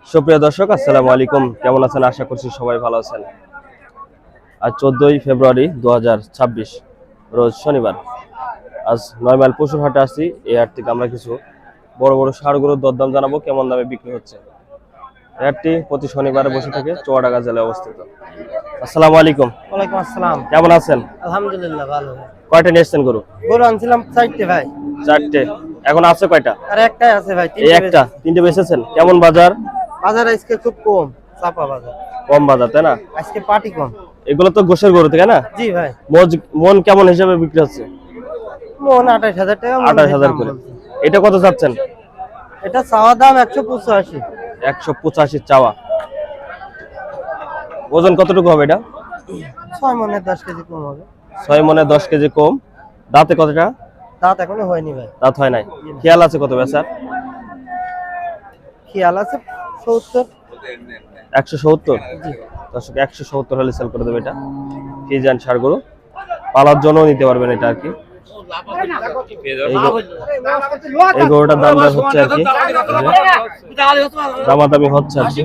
সুপ্রিয় দর্শক, আসসালামু আলাইকুম। কেমন আছেন? আশা করছি সবাই ভালো আছেন। আজ 14ই ফেব্রুয়ারি 2026 রোজ শনিবার। আজ 9 মাইল পশুর হাটে আসছি। এই হাট থেকে আমরা কিছু বড় বড় ষাঁড়গুলোর দরদাম জানাবো, কেমন দামে বিক্রি হচ্ছে। এই হাটটি প্রতি শনিবারে বসে থাকে, চুয়াডাঙ্গা জেলায় অবস্থিত। আসসালামু আলাইকুম। ওয়ালাইকুম আসসালাম। কেমন আছেন? আলহামদুলিল্লাহ ভালো। কয়টা নিয়ে এসছেন গরু? গরু আনছিলাম 4টে ভাই। 4টে। এখন আছে কয়টা? আর একটাই আছে ভাই। এই একটা, 3টে বেচেছেন। কেমন বাজার? বাজার আজকে খুব কম, চাপা বাজার। কম বাজার, তাই না? আজকে পার্টি কম। এগুলো তো গোশের গরু, তাই না? জি ভাই। মন কেমন হিসাবে বিক্রি হচ্ছে? মন 28,000 টাকা। 28,000 করে। এটা কত চাচ্ছেন? এটা চাওয়া দাম 185। 185 চাওয়া। ওজন কতটুকু হবে এটা? 6 মনে 10 কেজি কম হবে। 6 মনে 10 কেজি কম। দাঁতে কতটা? দাঁত এখনো হয়নি ভাই। দাঁত হয় নাই। খেয়াল আছে কত বেচার? খেয়াল আছে 70। 170। জি। দর্শক 170 হলে সেল করে দেবে এটা। ফিজিয়ান ষাঁড় গরু পালার জন্য নিতে পারবেন এটা আর কি। এই গরুটার দাম দর হচ্ছে আর কি, দামাদামি হচ্ছে আর কি।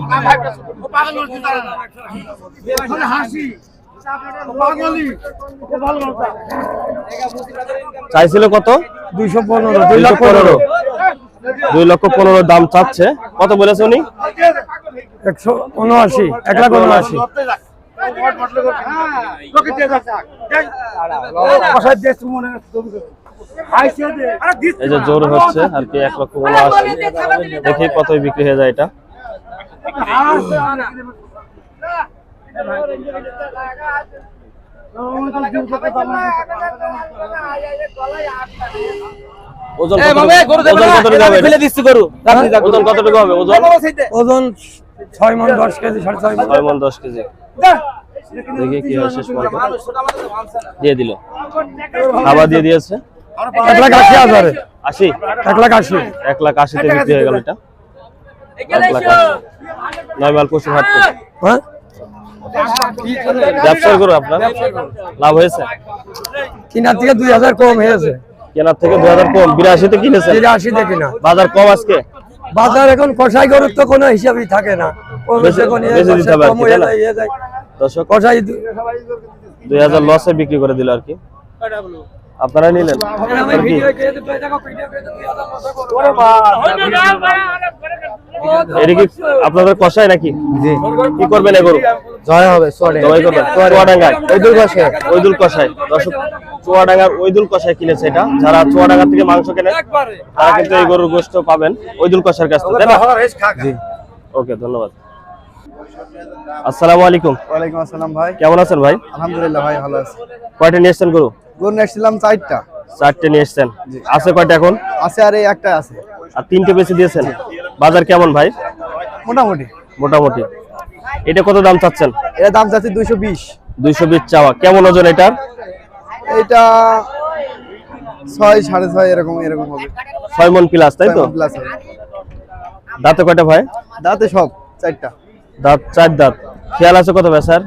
চাইছিল কত? 215। 2,15,000 দাম চাচ্ছে। কত বলেছে উনি? 179। 1,79,000। এই যে জোর হচ্ছে আর কি, 1,79,000। দেখি কতই বিক্রি হয়ে যায় এটা। ওজন কতটুকু হবে? ওজন 6 মণ 10 কেজি, 6.5 মণ। 6 মণ 10 কেজি। দেখি কি হয় শেষ পর্যন্ত। দিয়ে দিল, খাবার দিয়ে দিয়েছে। 1,80,000। 80। 1,80,000। 1,80,000 বিক্রি হয়ে গেল এটা। 1,80,000। 9 মাইল পশুর হাট থেকে। হ্যাঁ, ব্যবসার গরু আপনার লাভ হয়েছে? কিনার থেকে 2,000 কম হয়েছে। কেনার থেকে 2,000 কম। 82 তে কিনেছেন? 83 তে কিনা। বাজার কম আজকে। বাজার এখন কষাই গরুর তো কোনো হিসাবই থাকে না। বেশি দিতে হবে আর কি, তাই না? দর্শক 2,000 লসে বিক্রি করে দিল আর কি। আপনারা নিলেন আর কি? এটা কি আপনাদের কষায় নাকি? জি। কি করবেন এই গরু? জয় হবে। জবাই করবেন চুয়াডাঙ্গায় ওইদুল কষায়। দর্শক চুয়াডাঙ্গার ওইদুল কষায় কিনেছে এটা। যারা চুয়াডাঙ্গা থেকে মাংস কেনে তারা কিন্তু এই গরুর গোশত পাবেন ওইদুল কষার কাছ থেকে, তাই না? জি। ওকে, ধন্যবাদ। আসসালামু আলাইকুম। ওয়ালাইকুম আসসালাম ভাই। কেমন আছেন ভাই? আলহামদুলিল্লাহ ভাই, ভালো আছি। কয়টা নিয়ে এসছেন গরু? গরু নিয়েছিলাম 4টা। 4টে নিয়ে এসছেন। আছে কয়টা এখন? আছে আর এই একটা আছে। আর 3টে বেশি দিয়েছেন। বাজার কেমন ভাই? মোটামুটি। মোটামুটি। এটা কত দাম চাচ্ছেন? এর দাম চাচ্ছি 220। 220 চাওয়া। কেমন ওজন এটার? এইটা 6 6.5 এরকম হবে। 6 মণ প্লাস, তাই তো? প্লাস হবে। দাঁতে কয়টা ভাই? দাঁতে সব 4টা। দাঁত 4 দাঁত। খেয়াল আছে কত বেচার?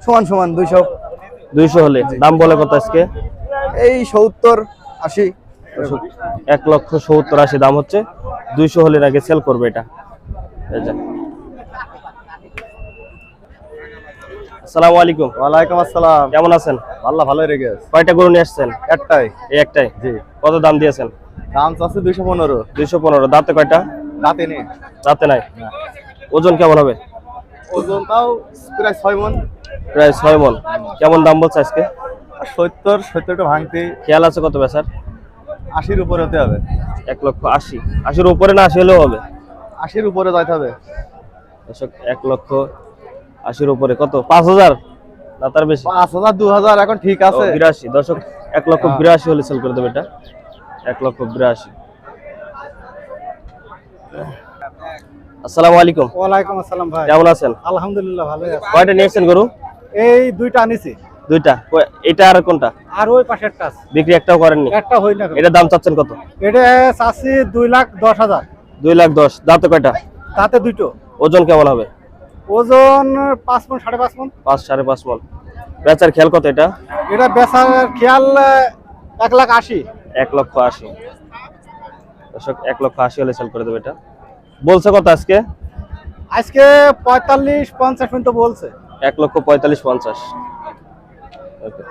সমান সমান 200। 200 হলে দাম বলে কত আজকে? এই 70 80। 1,70,80 দাম হচ্ছে। 200 হলে নাকি সেল করবে এটা। এই যে। আসসালামু আলাইকুম। ওয়ালাইকুম আসসালাম। কেমন আছেন? আল্লাহ ভালোই রেখে আছে। কয়টা গরু নিয়ে আসছেন? একটাই। এই একটাই। জি। কত দাম দিয়েছেন? দাম চাচ্ছি 215। 215। দাঁতে কয়টা? দাঁতে নেই। দাঁতে নাই। ওজন কেমন হবে? ওজন তাও প্রায় 6 মণ। প্রায় 6 মণ। কেমন দাম বলছে আজকে? 70 টা ভাঙতে। খেয়াল আছে কত বেচার? 80-র উপরে হতে হবে। 1,80,000। 80-র উপরে না 80 হলেও হবে। 80-র উপরে যাইতে হবে। 1,80,000 উপরে কত? 5,000 না তার বেশি? 5,000 2,000 এখন ঠিক আছে। 82। দর্শক 1,82,000 হলে সেল করে দেবে এটা। 1,82,000। আসসালামু আলাইকুম। ওয়ালাইকুম আসসালাম ভাই। কেমন আছেন? আলহামদুলিল্লাহ ভালোই আছি। কয়টা নিয়েছেন গরু? এই 2টা আনিছি। 2টা। এটা আর কোনটা? আর ওই পাশে একটা আছে। বিক্রি একটাও করেননি? একটা হই না। এটা দাম চাচ্ছেন কত? এটা চাচ্ছি 2,10,000। 2,10,000। দাঁতে কয়টা? তাতে দুটো। ওজন কেমন হবে? ওজন 5 মণ 5.5 মণ। 5 5.5 মণ। বেচার খেয়াল কত এটা? এটা বেচার খেয়াল 1,80,000। 1,80,000। দর্শক 1,80,000 হলে সেল করে দেবে এটা। বলছে কত আজকে? আজকে 45-50 পর্যন্ত বলছে। 1,45,50। ওকে।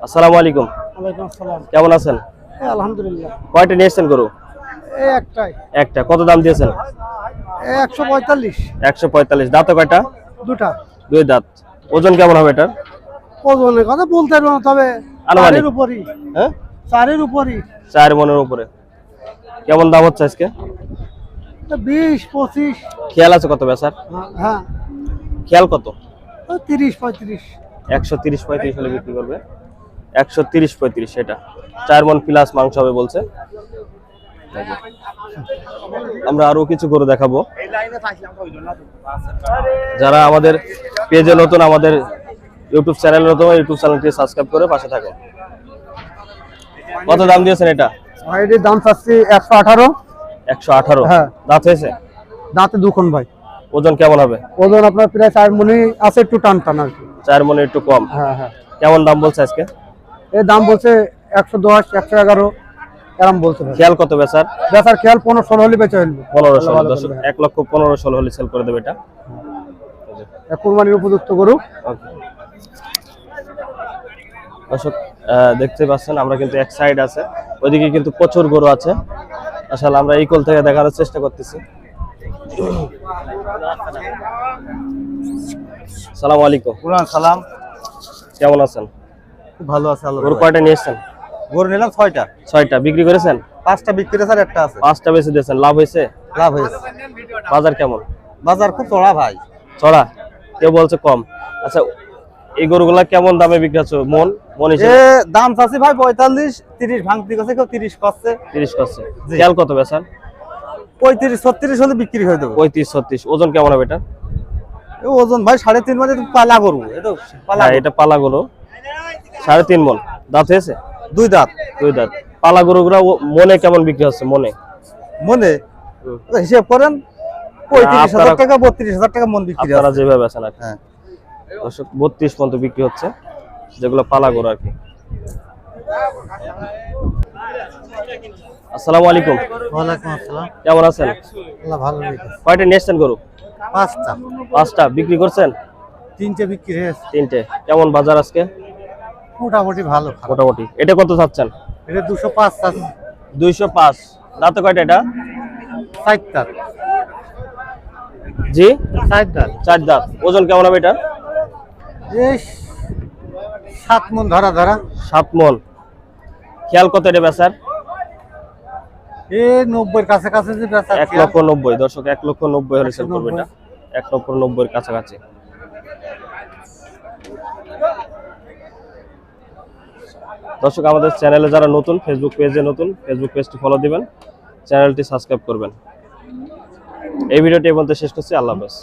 আসসালামু আলাইকুম, ওয়ালাইকুম আসসালাম। কেমন আছেন? আলহামদুলিল্লাহ। কয়টা নিয়েছেন গরু? এই একটাই। একটা। কত দাম দিয়েছেন? 145। 145। দাঁতে কয়টা? দুটা। দুই দাঁত। ওজন কেমন হবে এটার? ওজনের কথা বলতে পারবো না, তবে আনুমানিক? চারের উপরই। হ্যাঁ, চারের উপরই। 4 মনের উপরে। কেমন দাম হচ্ছে আজকে? 20-25। খেয়াল আছে কত বেচার? হ্যাঁ, খেয়াল কত? 30-35। 130-35 হলে বিক্রি করবে। 130-35 এটা 4 মন প্লাস মাংস হবে বলছে। আমরা আরো কিছু গরু দেখাবো। যারা আমাদের পেজে নতুন, আমাদের ইউটিউব চ্যানেলে নতুন, ইউটিউব চ্যানেলটি সাবস্ক্রাইব করে পাশে থাকো। কত দাম দিয়েছেন এটা? ভাই এটির দাম চাচ্ছি 118। 118। হ্যাঁ। দাঁত হয়েছে? দাঁতে দুখন ভাই। ওজন কেমন হবে? ওজন আপনার প্রায় 4 মণি আছে, একটু টান টান আর কি। 4 মনে একটু কম। হ্যাঁ হ্যাঁ। কেমন দাম বলছে আজকে? এর দাম বলছে 110-111 এরম বলছে ভাই। খেয়াল কত বেচার? বেচার খেয়াল 15-16 হলে বেচা হইল। 15-16। দর্শক 1,15,16 হলে সেল করে দেবে এটা। কুরবানির উপযুক্ত গরু। ওকে। দর্শক দেখতে পাচ্ছেন আমরা কিন্তু এক সাইড আছে, ওইদিকে কিন্তু প্রচুর গরু আছে। আসলে আমরা এই কোল থেকে দেখানোর চেষ্টা করতেছি। আসসালামু আলাইকুম। ওয়ালাইকুম সালাম। কেমন আছেন? খুব ভালো আছে আল্লাহ। গরু কয়টা নিয়েছেন? গরু নিলাম 6টা। 6টা। বিক্রি করেছেন? 5টা বিক্রি করেছে আর একটা আছে। 5টা বেচে দিয়েছেন। লাভ হয়েছে? লাভ হয়েছে। বাজার কেমন? বাজার খুব চড়া ভাই। চড়া? কেউ বলছে কম। আচ্ছা, এই গরুগুলা কেমন দামে বিক্রি হচ্ছে? মন হিসেবে? দাম চাচ্ছি ভাই 45-30 ভাঙতি করছে, কেউ 30 করছে। 30 করছে। খেয়াল কত বেচার? 35-36 হলে বিক্রি হয়ে দেবো। 35-36। ওজন কেমন হবে এটা? ওজন ভাই 3.5 মানে পালা গরু। এটা পালা হ্যাঁ, এটা পালা গরু। 3.5 মন। দাঁত হয়েছে? 2 দাঁত। 2 দাঁত। পালা গরুগুলা মনে কেমন বিক্রি হচ্ছে? মনে হিসেব করেন 35,000 আপনারা- টাকা 32,000 টাকা মন বিক্রি আপনারা আছে। যেভাবে বেচেন আর কি। হ্যাঁ। দর্শক 32 পর্যন্ত বিক্রি হচ্ছে, যেগুলো পালা গরু আর কি। আসসালামু আলাইকুম, ওয়ালাইকুম আসসালাম। কেমন আছেন? আল্লাহ ভালো রেখেছে। কয়টা নিয়ে এসছেন গরু? 5টা। 5টা। বিক্রি করছেন? 3টে বিক্রি হয়েছে। 3টে। কেমন বাজার আজকে? মোটামুটি ভালো। মোটামুটি। এটা কত চাচ্ছেন? এটা 205 আছে। 205। দাঁতে কয়টা এটা? 4 দাঁত। জি, 4 দাঁত। 4 দাঁত। ওজন কেমন হবে এটা? এই 7 মন ধরা। 7 মন। খেয়াল কত এটা বেচার? 90 কাছাকাছি যে বেচা। 1,90,000। দর্শক 1,90,000 হলে সেল করবে এটা। 1,90,000 কাছাকাছি। দর্শক আমাদের চ্যানেলে যারা নতুন, ফেসবুক পেজে নতুন, ফেসবুক পেজটি ফলো দিবেন, চ্যানেলটি সাবস্ক্রাইব করবেন। এই ভিডিওটি এই পর্যন্ত শেষ করছি। আল্লাহ হাফেজ।